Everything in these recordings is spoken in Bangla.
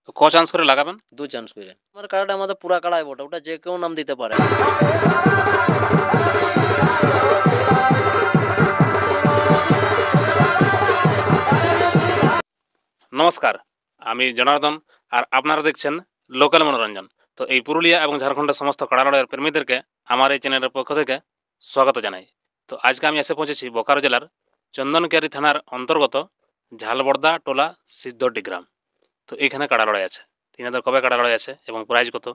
তো ক চান্স করে লাগাবেন? 2 চান্স করে। আমার কাড়াটা আমাদের পুরা কাড়াই বটে, ওটা যে কেউ নাম দিতে পারে। নমস্কার, আমি জনার্দন আর আপনারা দেখছেন লোকাল মনোরঞ্জন। তো এই পুরুলিয়া এবং ঝাড়খণ্ডের সমস্ত কাড়া লড়াইয়ের প্রেমীদেরকে আমার এই চ্যানেলের পক্ষ থেকে স্বাগত জানাই। তো আজকে আমি এসে পৌঁছেছি বোকারো জেলার চন্দনকিয়ারি থানার অন্তর্গত ঝালবর্দা টোলা সিদ্ধড্ডি গ্রাম। তো এইখানে কাড়া লড়াই আছে। তিনাদের কবে কাড়া লড়াই আছে এবং প্রাইজ কত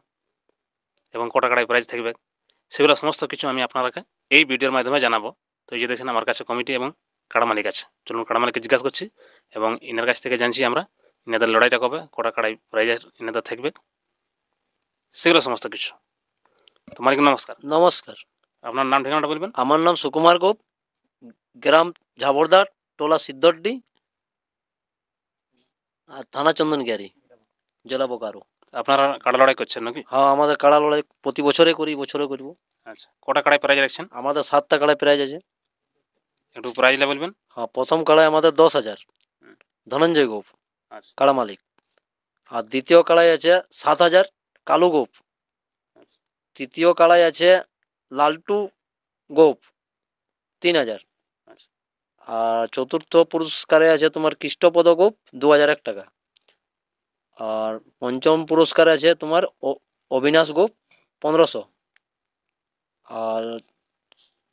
এবং কটা কাড়ায় প্রাইজ থাকবে, সেগুলো সমস্ত কিছু আমি আপনাদেরকে এই ভিডিওর মাধ্যমে জানাবো। তো এই যে দেখছেন আমার কাছে কমিটি এবং কাড়া মালিক আছে। চলুন কাড়া মালিককে জিজ্ঞাসা করছি এবং ইনার কাছ থেকে জানছি আমরা ইনাদের লড়াইটা কবে, কটা কাড়াই প্রাইজ ইনাদের থাকবে, সেগুলো সমস্ত কিছু। তো মালিক নমস্কার। নমস্কার। আপনার নাম ঠিকানাটা বলবেন? আমার নাম সুকুমার গোপ, গ্রাম ঝাবরদা, টোলা সিদ্ধড্ডি, আর থানা চন্দনকিয়ারি, জেলা বোকারো। আপনারা কাড়া লড়াই করছেন নাকি? হ্যাঁ, আমাদের কাড়া লড়াই প্রতি বছরে করি, বছরে করব। আচ্ছা, কটা কাড়াই প্রাইজ রাখছেন? আমাদের 7টা কাড়াই প্রাইজ আছে। একটু প্রাইজটা বলবেন। হ্যাঁ, প্রথম কাড়াই আমাদের 10,000, ধনঞ্জয় গোপ আচ্ছা কাড়া মালিক। আর দ্বিতীয় কাড়াই আছে 7,000, কালু গোপ। আচ্ছা তৃতীয় কাড়াই আছে লালটু গোপ, 3,000। আচ্ছা আর চতুর্থ পুরস্কারে আছে তোমার কৃষ্ণপদ গোপ, 2,001 টাকা। আর পঞ্চম পুরস্কারে আছে তোমার অবিনাশ গোপ, 1,500। আর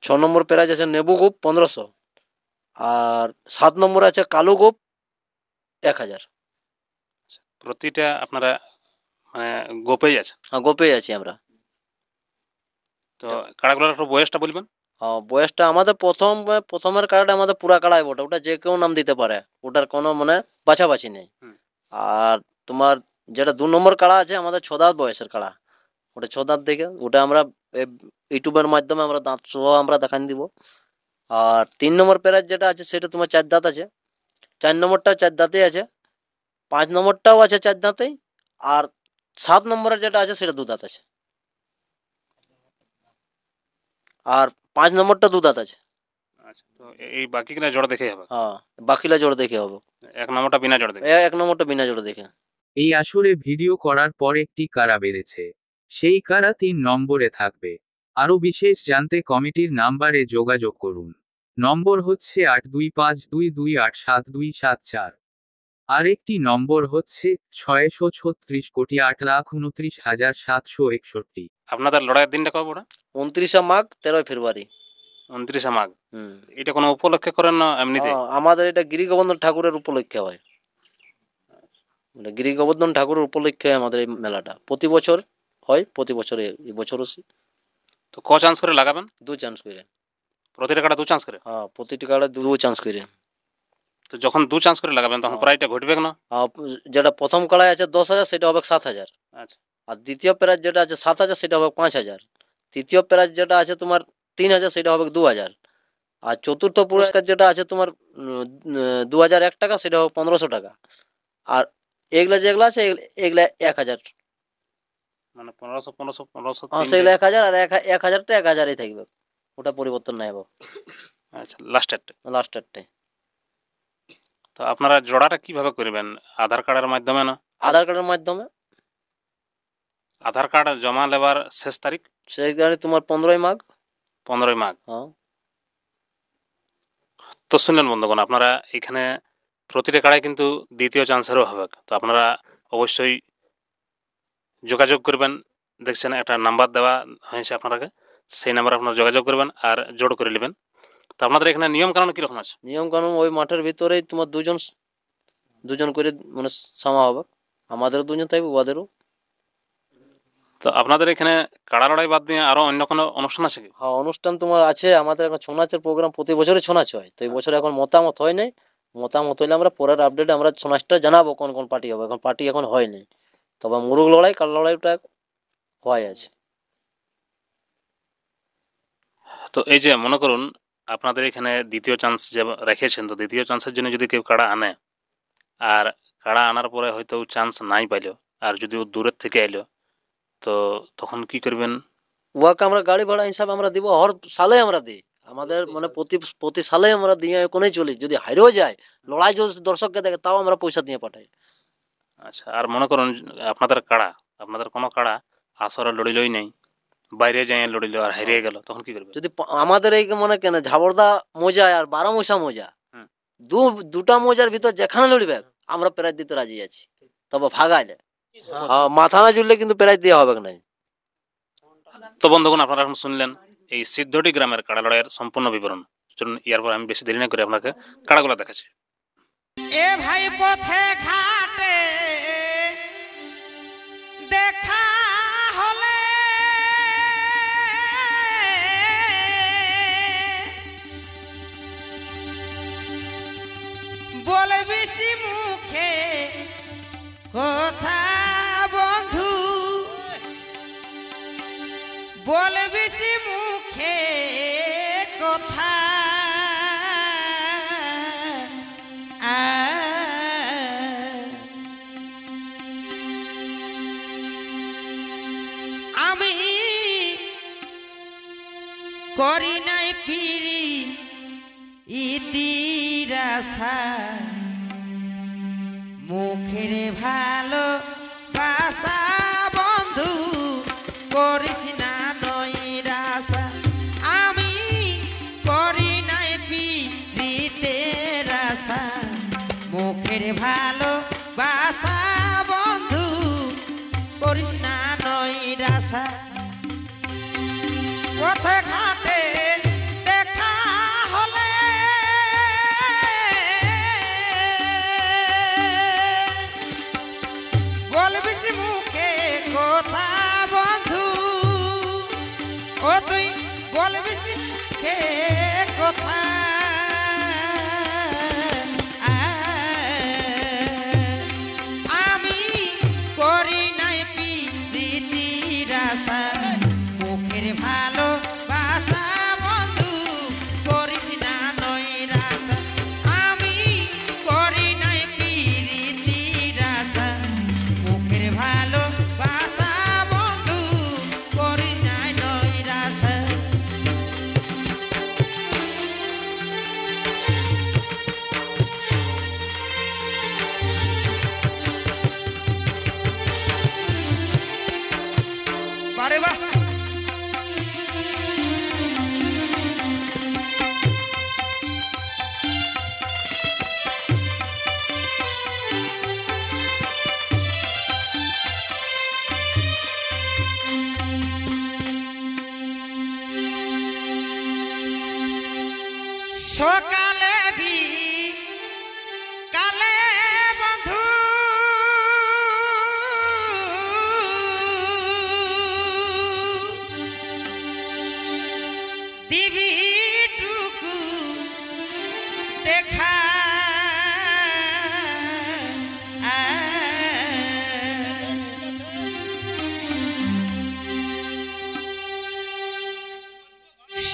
6 নম্বর প্রাইজ আছে নেবু গোপ, 1,500। আর 7 নম্বরে আছে কালু গোপ, 1,000। প্রতিটা আপনারা মানে গোপেই আছে? হ্যাঁ, গোপেই আছি আমরা। তো কাড়াগুলোর একটু বয়সটা বলবেন। বয়সটা আমাদের প্রথমের কাড়াটা আমাদের পুরা কাড়াই বটে, ওটা যে কেউ নাম দিতে পারে, ওটার কোনো মানে বাছাবাছি নেই। আর তোমার যেটা 2 নম্বর কাড়া আছে আমাদের 6 দাঁত বয়সের কাড়া, ওটা 6 দাঁত দেখে ওটা আমরা ইউটিউবের মাধ্যমে আমরা দাঁত সহ আমরা দেখান দিব। আর 3 নম্বর প্রাইজ যেটা আছে সেটা তোমার 4 দাঁত আছে। 4 নম্বরটা 4 দাঁতেই আছে, 5 নম্বরটাও আছে 4 দাঁতেই। আর 7 নম্বরের যেটা আছে সেটা 2 দাঁত আছে। আর 5 নম্বরটা 2 দাঁত আছে। আচ্ছা, তো এই বাকিগুলো জোড়া দেখে হবে? হ্যাঁ, বাকিলা জোড় দেখে হবে। 1 নম্বরটা বিনা জোড়া দেখে? 1 নম্বরটা বিনা জোড় দেখে। এই আসরে ভিডিও করার পর একটি কারা বেড়েছে, সেই কারা 3 নম্বরে থাকবে। আরও বিশেষ জানতে কমিটির নাম্বারে যোগাযোগ করুন। নম্বর হচ্ছে 8252287274। আর একটি নম্বর হচ্ছে 636,08,29,761। আপনাদের লড়াইয়ের দিনটা কবে ওটা? 29শে মাঘ, 13ই ফেব্রুয়ারি। 29শে মাঘ। হুম। এটা কোনো উপলক্ষে করেন না এমনিতে? আমাদের এটা গিরিগোবর্ধন ঠাকুরের উপলক্ষে হয়। গিরিগোবর্ধন ঠাকুরের উপলক্ষে আমাদের এই মেলাটা প্রতি বছর হয়, প্রতি বছর এই বছরও। তো ক চান্স করে লাগাবেন? 2 চান্স করে। প্রতিটা কাটা 2 চান্স করে? হ্যাঁ, প্রতিটি কার্ডে 2 চান্স করে। তো যখন 2 চান্স করে লাগাবেন তখন প্রাইজটা ঘটবে না? যেটা প্রথম কাড়ায় আছে 10,000 সেটা হবে 7,000। আচ্ছা আর দ্বিতীয় প্রাইজ যেটা আছে 7,000 সেটা হবে 5,000। তৃতীয় প্রাইজ যেটা আছে তোমার 3,000 সেটা হবে 2,000। আর চতুর্থ পুরস্কার যেটা আছে তোমার 2,001 টাকা, সেটা হবে 1,500 টাকা। আর এগুলা যেগুলো আছে এগুলা 1,000। মানে 1500 1500 1500 সেগুলো 1,000, আর 1,000টা 1,000ই থাকবে, ওটা পরিবর্তন নাই হবে। আচ্ছা, লাস্টেরটাই। তো আপনারা জোড়াটা কিভাবে করবেন? আধার কার্ডের মাধ্যমে না? আধার কার্ডের মাধ্যমে। আধার কার্ড জমা নেবার শেষ তারিখ? সেই গাড়ি তোমার 15ই মাঘ। 15ই মাঘ। হ্যাঁ। তো শুনলেন বন্ধুগণ, আপনারা এখানে প্রতিটা কাড়ায় কিন্তু দ্বিতীয় চান্সেরও হবে। তো আপনারা অবশ্যই যোগাযোগ করবেন। দেখছেন একটা নাম্বার দেওয়া হয়েছে আপনারাকে, সেই নাম্বারে আপনারা যোগাযোগ করবেন আর জোড় করে নেবেন। তো আপনাদের এখানে নিয়ম কানুন কীরকম আছে? নিয়ম কানুন ওই মাঠের ভিতরেই তোমার দুজন করে মানে সামা হবে, আমাদেরও 2জন থাকবে, ওদেরও। তো আপনাদের এখানে কাড়া লড়াই বাদ দিয়ে আরও অন্য কোনো অনুষ্ঠান আছে কি? হ্যাঁ, অনুষ্ঠান তোমার আছে। আমাদের এখন ছৌ নাচের প্রোগ্রাম প্রতি বছরই ছৌ নাচ হয়। তো এই বছর এখন মতামত হয় নাই। মতামত হইলে আমরা পরের আপডেটে আমরা ছৌ নাচটা জানাবো কোন কোন পার্টি হবে। এখন পার্টি এখন হয়নি, তবে মুরুগ লড়াই, কাল লড়াইটা হয় আছে। তো এই যে মনে করুন আপনাদের এখানে দ্বিতীয় চান্স যে রেখেছেন, তো দ্বিতীয় চান্সের জন্য যদি কেউ কাড়া আনে, আর কাড়া আনার পরে হয়তো চান্স নাই পাইলো, আর যদি ও দূরের থেকে এলো, তো তখন কি করবেন? উহাকে আমরা গাড়ি ভাড়া হিসাবে আমরা দিব, হর সালে আমরা দিই। আমাদের মানে প্রতি সালে আমরা দিয়ে কোনেই চলি। যদি হারিয়েও যায়, লড়াই যদি দর্শককে দেখে, তাও আমরা পয়সা দিয়ে পাঠাই। আচ্ছা, আর মনে করুন আপনাদের কোনো কাড়া আসরে লড়িলই নাই, বাইরে যাই লড়িল আর হারিয়ে গেল, তখন কি করবে? যদি আমাদের এই মনে কেন ঝাবড়দা মোজা আর 12 মশা মোজা, হুম। দুটা মোজার ভিতর যেখানে লড়িবে আমরা প্রাইজ দিতে রাজি আছি, তবে ভাগাইলে মাথা না জুড়লে কিন্তু প্রাইজ দেওয়া হবে না। তো বন্ধুগণ, আপনারা এখন শুনলেন এই সিদ্ধটি গ্রামের কাড়া লড়াইয়ের সম্পূর্ণ বিবরণ। চলুন এরপর আমি বেশি দেরি না করে আপনাকে কাড়াগুলো দেখাচ্ছি। এ ভাই পথে ঘাটে দেখা হলে বলবি মুখে কথা বন্ধু, বলবি মুখে কথা আমি করি নাই পিরি ইতিরাসা, মুখের ভালো বাসা বন্ধু করিস না নৈরাসা। আমি করি নাই পিরিতের আশা, মুখের ভালো বাসা বন্ধু করিস না নৈরাসা। পথে ঘাটে দেখা হলে বলবিস মুখে কথা বন্ধু, ও তুই বলবিস মুখে কথা। আমি করি নাই প্রীতির আশা, মুখের ভালো বাসা বন্ধু করিস না নৈরাশা। আমি করি নাই প্রীতির আশা, মুখের ভালো বাসা বন্ধু করিস না নৈরাশা। বারে বাহ, সকালে বি কালে বন্ধু দিবি টুকু দেখা।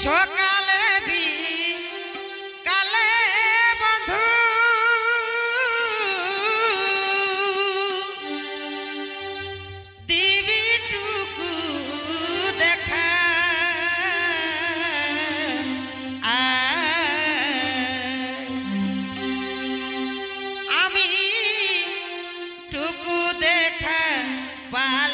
সকালে বি কালে বন্ধু দিবি টুকু দেখা। আমি টুকু দেখা পাল